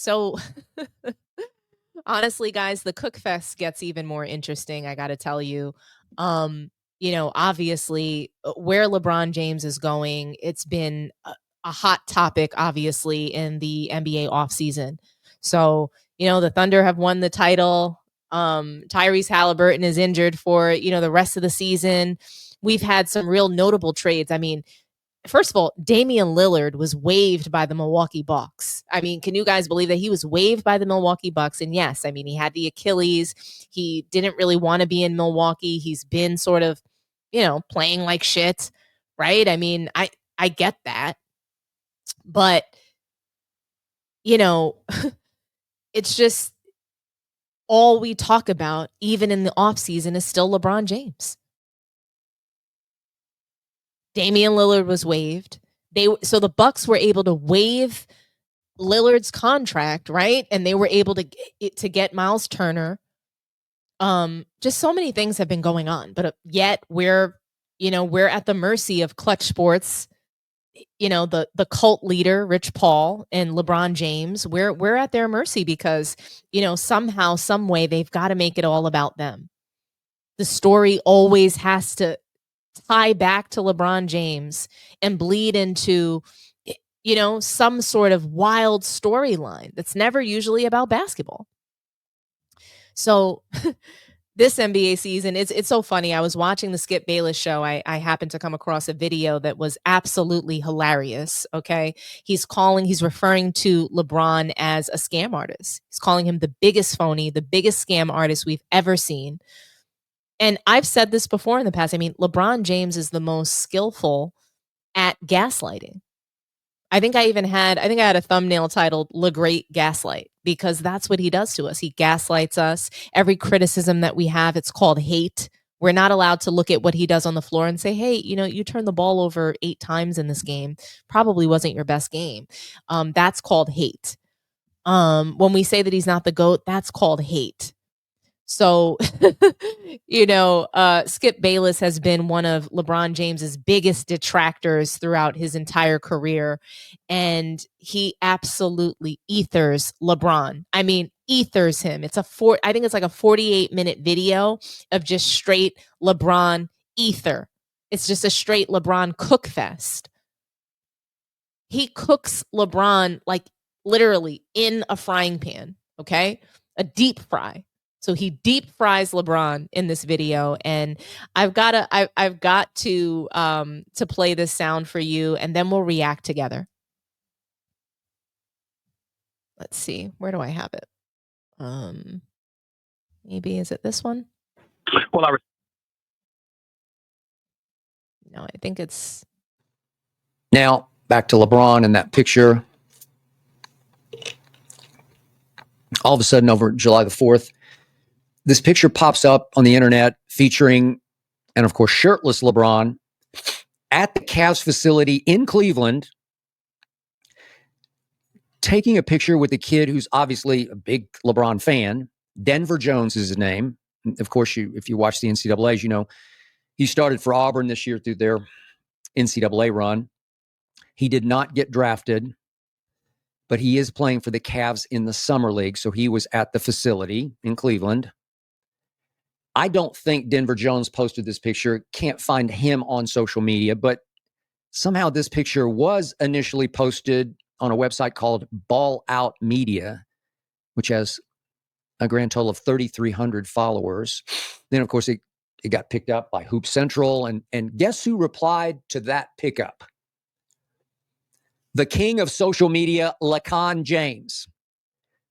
So honestly, guys, the Cook Fest gets even more interesting, I gotta tell you. Obviously, where LeBron James is going, it's been a hot topic, obviously, in the NBA offseason. So, the Thunder have won the title. Tyrese Halliburton is injured for, the rest of the season. We've had some real notable trades. I mean, first of all, Damian Lillard was waived by the Milwaukee Bucks. I mean, can you guys believe that he was waived by the Milwaukee Bucks? And yes, I mean, he had the Achilles. He didn't really want to be in Milwaukee. He's been sort of, playing like shit, right? I mean, I get that. But, you know, it's just all we talk about even in the offseason is still LeBron James. Damian Lillard was waived. So the Bucks were able to waive Lillard's contract, right? And they were able to get Miles Turner. Just so many things have been going on, but yet we're at the mercy of Clutch Sports, the cult leader Rich Paul and LeBron James. We're at their mercy because, somehow, some way they've got to make it all about them. The story always has to tie back to LeBron James and bleed into some sort of wild storyline that's never usually about basketball. So this NBA season, it's so funny. I was watching the Skip Bayless show. I happened to come across a video that was absolutely hilarious. Okay. He's referring to LeBron as a scam artist. He's calling him the biggest phony, the biggest scam artist we've ever seen. And I've said this before in the past. I mean, LeBron James is the most skillful at gaslighting. I think I had a thumbnail titled "Le Great Gaslight" because that's what he does to us. He gaslights us. Every criticism that we have, it's called hate. We're not allowed to look at what he does on the floor and say, hey, you turned the ball over 8 times in this game. Probably wasn't your best game. That's called hate. When we say that he's not the GOAT, that's called hate. So, Skip Bayless has been one of LeBron James's biggest detractors throughout his entire career. And he absolutely ethers LeBron. I mean, ethers him. I think it's like a 48-minute video of just straight LeBron ether. It's just a straight LeBron cook fest. He cooks LeBron like literally in a frying pan, okay? A deep fry. So he deep fries LeBron in this video, and I've got to play this sound for you, and then we'll react together. Let's see, where do I have it? Maybe is it this one? Well, no, I think it's now back to LeBron in that picture. All of a sudden, over July the 4th. This picture pops up on the internet featuring, and of course, shirtless LeBron at the Cavs facility in Cleveland, taking a picture with a kid who's obviously a big LeBron fan. Denver Jones is his name. Of course, if you watch the NCAAs, you know, he started for Auburn this year through their NCAA run. He did not get drafted, but he is playing for the Cavs in the Summer League. So he was at the facility in Cleveland. I don't think Denver Jones posted this picture. Can't find him on social media, but somehow this picture was initially posted on a website called Ball Out Media, which has a grand total of 3,300 followers. Then, of course, it got picked up by Hoop Central. And guess who replied to that pickup? The king of social media, LeBron James.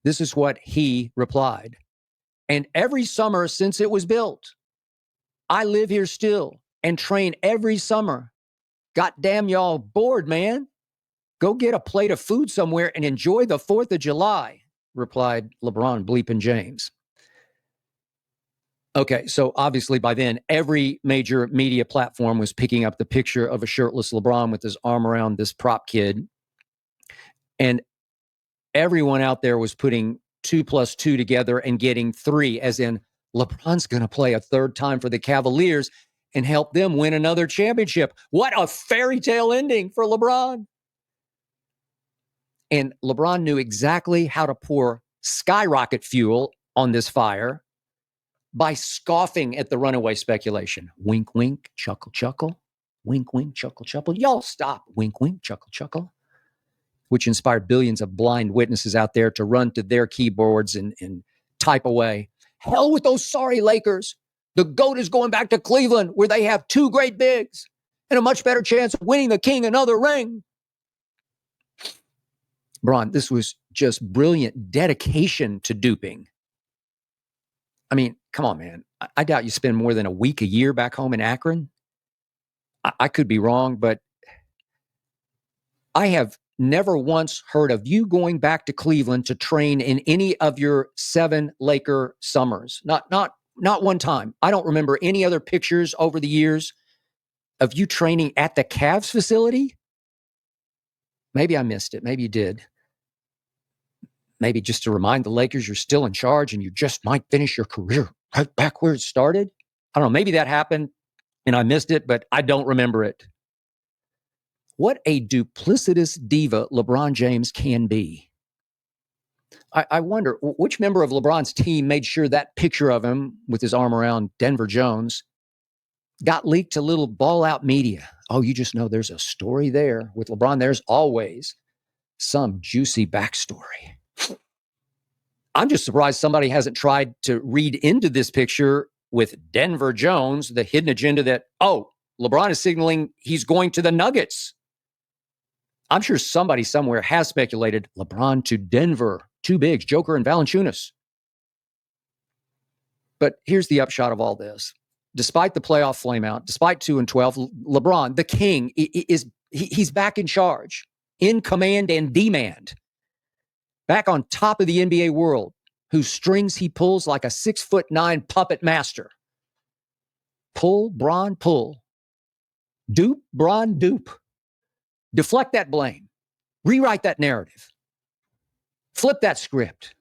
This is what he replied. And every summer since it was built, I live here still and train every summer. God damn y'all bored, man. Go get a plate of food somewhere and enjoy the 4th of July, replied LeBron bleeping James. Okay, so obviously by then, every major media platform was picking up the picture of a shirtless LeBron with his arm around this prop kid. And everyone out there was putting 2 + 2 together and getting 3, as in LeBron's going to play a third time for the Cavaliers and help them win another championship. What a fairy tale ending for LeBron. And LeBron knew exactly how to pour skyrocket fuel on this fire by scoffing at the runaway speculation. Wink, wink, chuckle, chuckle. Wink, wink, chuckle, chuckle. Y'all stop. Wink, wink, chuckle, chuckle. Which inspired billions of blind witnesses out there to run to their keyboards and type away. Hell with those sorry Lakers. The GOAT is going back to Cleveland, where they have two great bigs and a much better chance of winning the king another ring. Bron, this was just brilliant dedication to duping. I mean, come on, man. I doubt you spend more than a week a year back home in Akron. I could be wrong, but I have never once heard of you going back to Cleveland to train in any of your 7 Laker summers. Not one time. I don't remember any other pictures over the years of you training at the Cavs facility. Maybe I missed it. Maybe you did. Maybe just to remind the Lakers you're still in charge and you just might finish your career right back where it started. I don't know. Maybe that happened and I missed it, but I don't remember it. What a duplicitous diva LeBron James can be. I wonder which member of LeBron's team made sure that picture of him with his arm around Denver Jones got leaked to little ball out media. Oh, you just know there's a story there. With LeBron, there's always some juicy backstory. I'm just surprised somebody hasn't tried to read into this picture with Denver Jones, the hidden agenda that, oh, LeBron is signaling he's going to the Nuggets. I'm sure somebody somewhere has speculated LeBron to Denver, 2 bigs, Joker and Valanciunas. But here's the upshot of all this. Despite the playoff flameout, despite 2-12, LeBron, the king, he's back in charge, in command and demand. Back on top of the NBA world, whose strings he pulls like a 6'9" puppet master. Pull, Bron, pull. Dupe, Bron, dupe. Deflect that blame. Rewrite that narrative. Flip that script.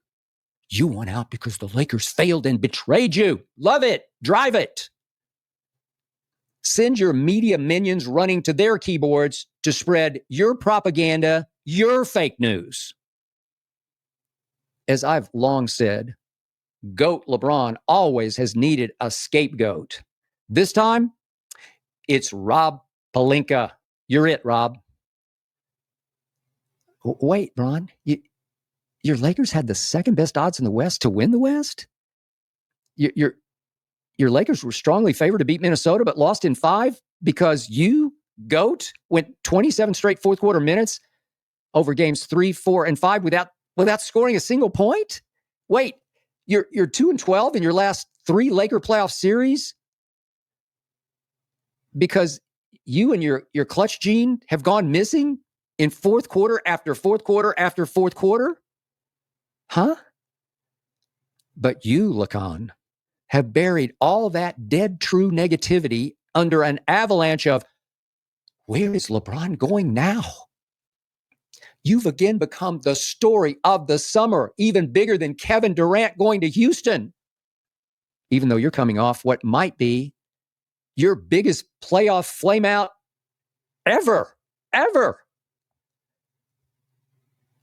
You won out because the Lakers failed and betrayed you. Love it. Drive it. Send your media minions running to their keyboards to spread your propaganda, your fake news. As I've long said, GOAT LeBron always has needed a scapegoat. This time, it's Rob Pelinka. You're it, Rob. Wait, Bron, your Lakers had the second best odds in the West to win the West? Your Lakers were strongly favored to beat Minnesota, but lost in 5 because you, GOAT, went 27 straight fourth quarter minutes over games 3, 4, and 5 without scoring a single point? Wait, you're 2-12 in your last 3 Laker playoff series because you and your clutch gene have gone missing in fourth quarter after fourth quarter after fourth quarter? Huh? But you, Lacan, have buried all that dead true negativity under an avalanche of, where is LeBron going now? You've again become the story of the summer, even bigger than Kevin Durant going to Houston. Even though you're coming off what might be your biggest playoff flameout ever.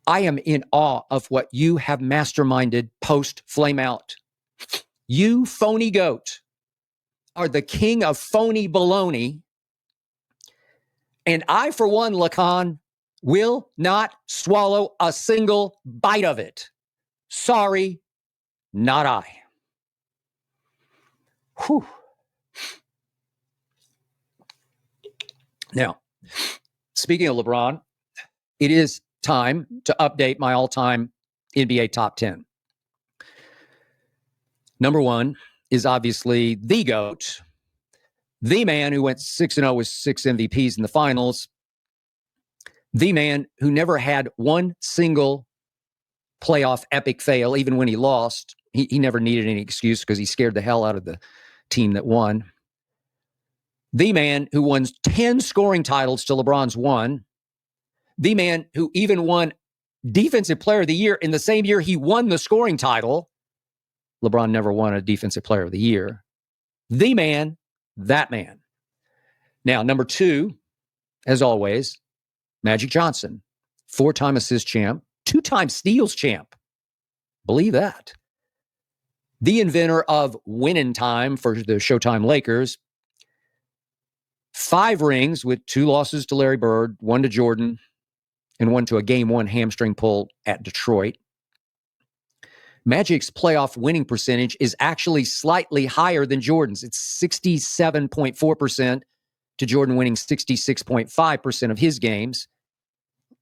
I am in awe of what you have masterminded post flameout. You, phony GOAT, are the king of phony baloney. And I, for one, Lacan, will not swallow a single bite of it. Sorry, not I. Whew. Now, speaking of LeBron, it is time to update my all-time NBA top 10. Number 1 is obviously the GOAT, the man who went 6-0 with 6 MVPs in the finals, the man who never had one single playoff epic fail, even when he lost. He never needed any excuse because he scared the hell out of the team that won. The man who won 10 scoring titles to LeBron's 1. The man who even won Defensive Player of the Year in the same year he won the scoring title. LeBron never won a Defensive Player of the Year. The man, that man. Now, number 2, as always, Magic Johnson. 4-time assist champ, 2-time steals champ. Believe that. The inventor of winning time for the Showtime Lakers. 5 rings with 2 losses to Larry Bird, 1 to Jordan, and 1 to a Game 1 hamstring pull at Detroit. Magic's playoff winning percentage is actually slightly higher than Jordan's. It's 67.4% to Jordan winning 66.5% of his games.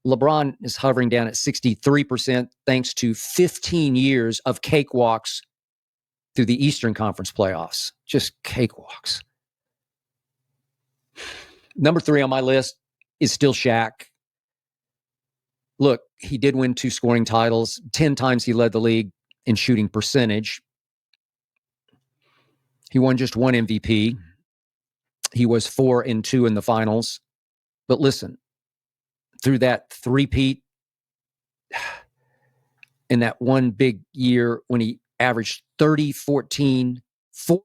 LeBron is hovering down at 63% thanks to 15 years of cakewalks through the Eastern Conference playoffs. Just cakewalks. Number 3 on my list is still Shaq. Look, he did win 2 scoring titles. 10 times he led the league in shooting percentage. He won just 1 MVP. He was 4-2 in the finals. But listen, through that three-peat, in that one big year when he averaged 30, 14, 4.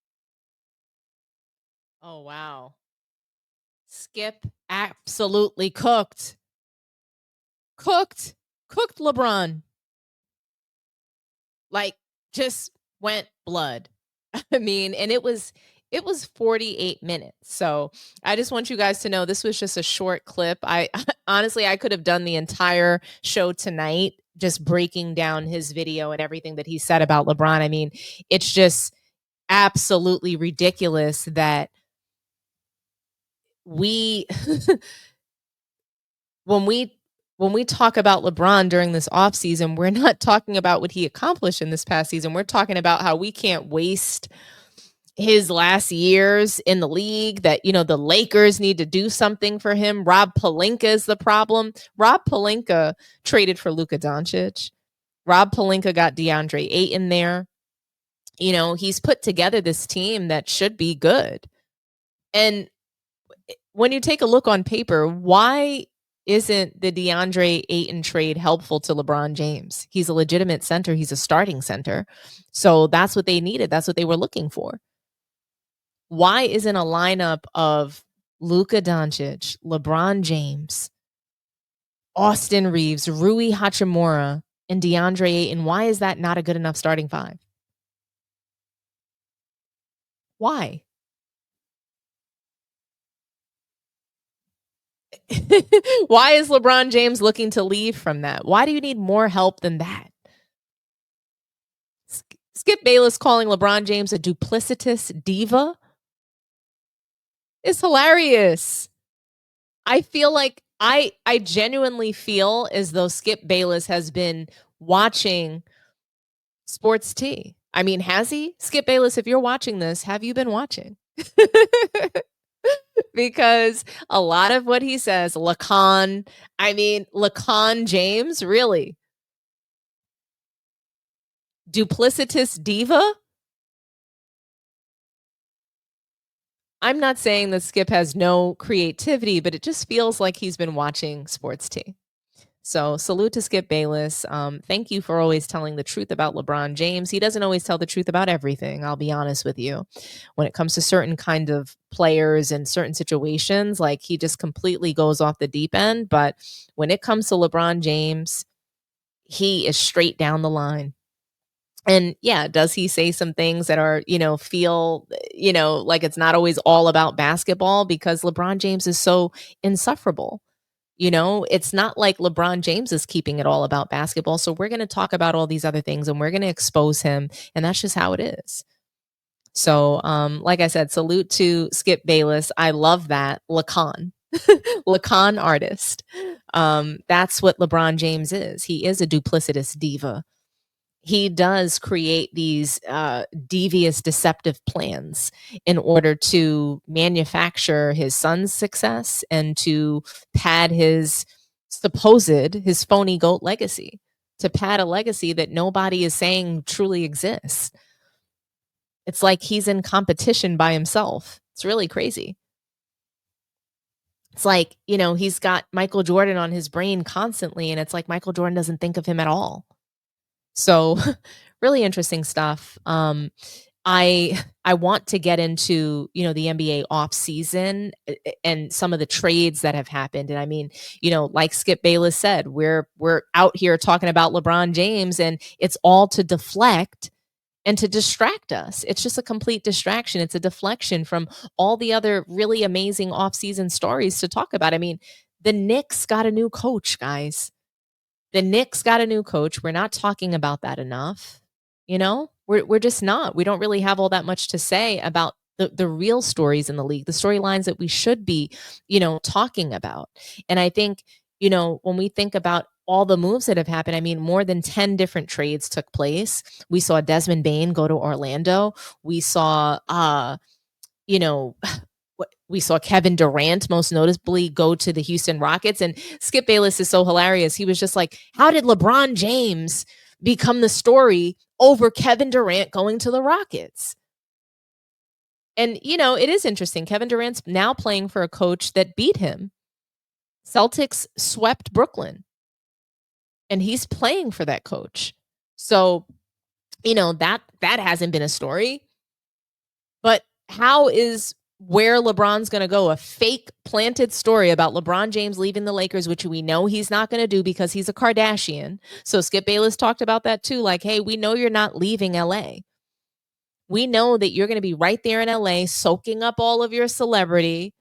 Oh, wow. Skip absolutely cooked. Cooked LeBron. Like, just went blood. I mean, and it was 48 minutes. So I just want you guys to know this was just a short clip. I honestly, I could have done the entire show tonight just breaking down his video and everything that he said about LeBron. I mean, it's just absolutely ridiculous that we when we talk about LeBron during this offseason, we're not talking about what he accomplished in this past season. We're talking about how we can't waste his last years in the league, that, you know, the Lakers need to do something for him. Rob Pelinka is the problem. Rob Pelinka traded for Luka Doncic. Rob Pelinka got DeAndre Ayton there. You know, he's put together this team that should be good. And when you take a look on paper, why isn't the DeAndre Ayton trade helpful to LeBron James? He's a legitimate center. He's a starting center. So that's what they needed. That's what they were looking for. Why isn't a lineup of Luka Doncic, LeBron James, Austin Reeves, Rui Hachimura, and DeAndre Ayton, why is that not a good enough starting 5? Why? Why is LeBron James looking to leave from that? Why do you need more help than that? Skip Bayless calling LeBron James a duplicitous diva is hilarious. I feel like I genuinely feel as though Skip Bayless has been watching Sports Tea. I mean, has he? Skip Bayless, if you're watching this, have you been watching? Because a lot of what he says, LeBron James, really? Duplicitous diva? I'm not saying that Skip has no creativity, but it just feels like he's been watching Sports Tea. So salute to Skip Bayless. Thank you for always telling the truth about LeBron James. He doesn't always tell the truth about everything, I'll be honest with you. When it comes to certain kind of players and certain situations, like, he just completely goes off the deep end. But when it comes to LeBron James, he is straight down the line. And yeah, does he say some things that are, feel, like it's not always all about basketball, because LeBron James is so insufferable. It's not like LeBron James is keeping it all about basketball. So we're going to talk about all these other things and we're going to expose him. And that's just how it is. So, like I said, salute to Skip Bayless. I love that. Lacan artist. That's what LeBron James is. He is a duplicitous diva. He does create these devious, deceptive plans in order to manufacture his son's success and to pad his phony GOAT legacy, to pad a legacy that nobody is saying truly exists. It's like he's in competition by himself. It's really crazy. It's like, he's got Michael Jordan on his brain constantly, and it's like Michael Jordan doesn't think of him at all. So really interesting stuff. I want to get into, the NBA offseason and some of the trades that have happened. And I mean, like Skip Bayless said, we're out here talking about LeBron James, and it's all to deflect and to distract us. It's just a complete distraction. It's a deflection from all the other really amazing offseason stories to talk about. I mean, the Knicks got a new coach, guys. The Knicks got a new coach. We're not talking about that enough. We're just not. We don't really have all that much to say about the real stories in the league, the storylines that we should be, talking about. And I think, when we think about all the moves that have happened, I mean, more than 10 different trades took place. We saw Desmond Bane go to Orlando. We saw you know, we saw Kevin Durant most noticeably go to the Houston Rockets. And Skip Bayless is so hilarious. He was just like, how did LeBron James become the story over Kevin Durant going to the Rockets? And, it is interesting. Kevin Durant's now playing for a coach that beat him. Celtics swept Brooklyn, and he's playing for that coach. So, that hasn't been a story. But how is where LeBron's going to go a fake planted story about LeBron James leaving the Lakers, which we know he's not going to do because he's a Kardashian. So Skip Bayless talked about that too. Like, hey, we know you're not leaving LA. We know that you're going to be right there in LA, soaking up all of your celebrity,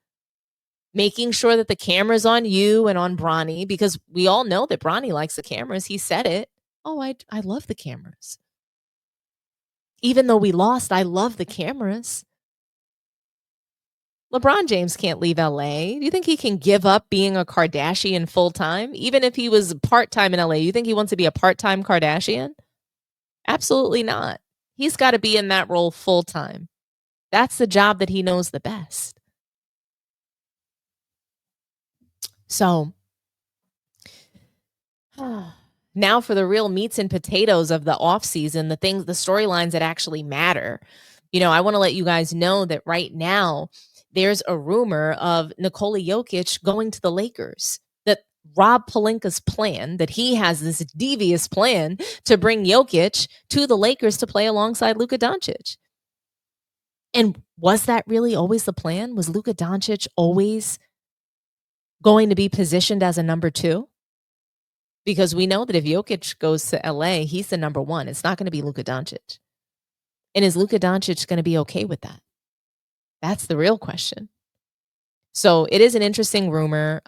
making sure that the camera's on you and on Bronny, because we all know that Bronny likes the cameras. He said it. Oh, I love the cameras. Even though we lost, I love the cameras. LeBron James can't leave LA. Do you think he can give up being a Kardashian full time? Even if he was part time in LA, you think he wants to be a part time Kardashian? Absolutely not. He's got to be in that role full time. That's the job that he knows the best. So now for the real meats and potatoes of the offseason, the storylines that actually matter. I want to let you guys know that right now, there's a rumor of Nikola Jokic going to the Lakers. That Rob Pelinka's plan, that he has this devious plan to bring Jokic to the Lakers to play alongside Luka Doncic. And was that really always the plan? Was Luka Doncic always going to be positioned as a number 2? Because we know that if Jokic goes to LA, he's the number 1. It's not going to be Luka Doncic. And is Luka Doncic going to be okay with that? That's the real question. So it is an interesting rumor.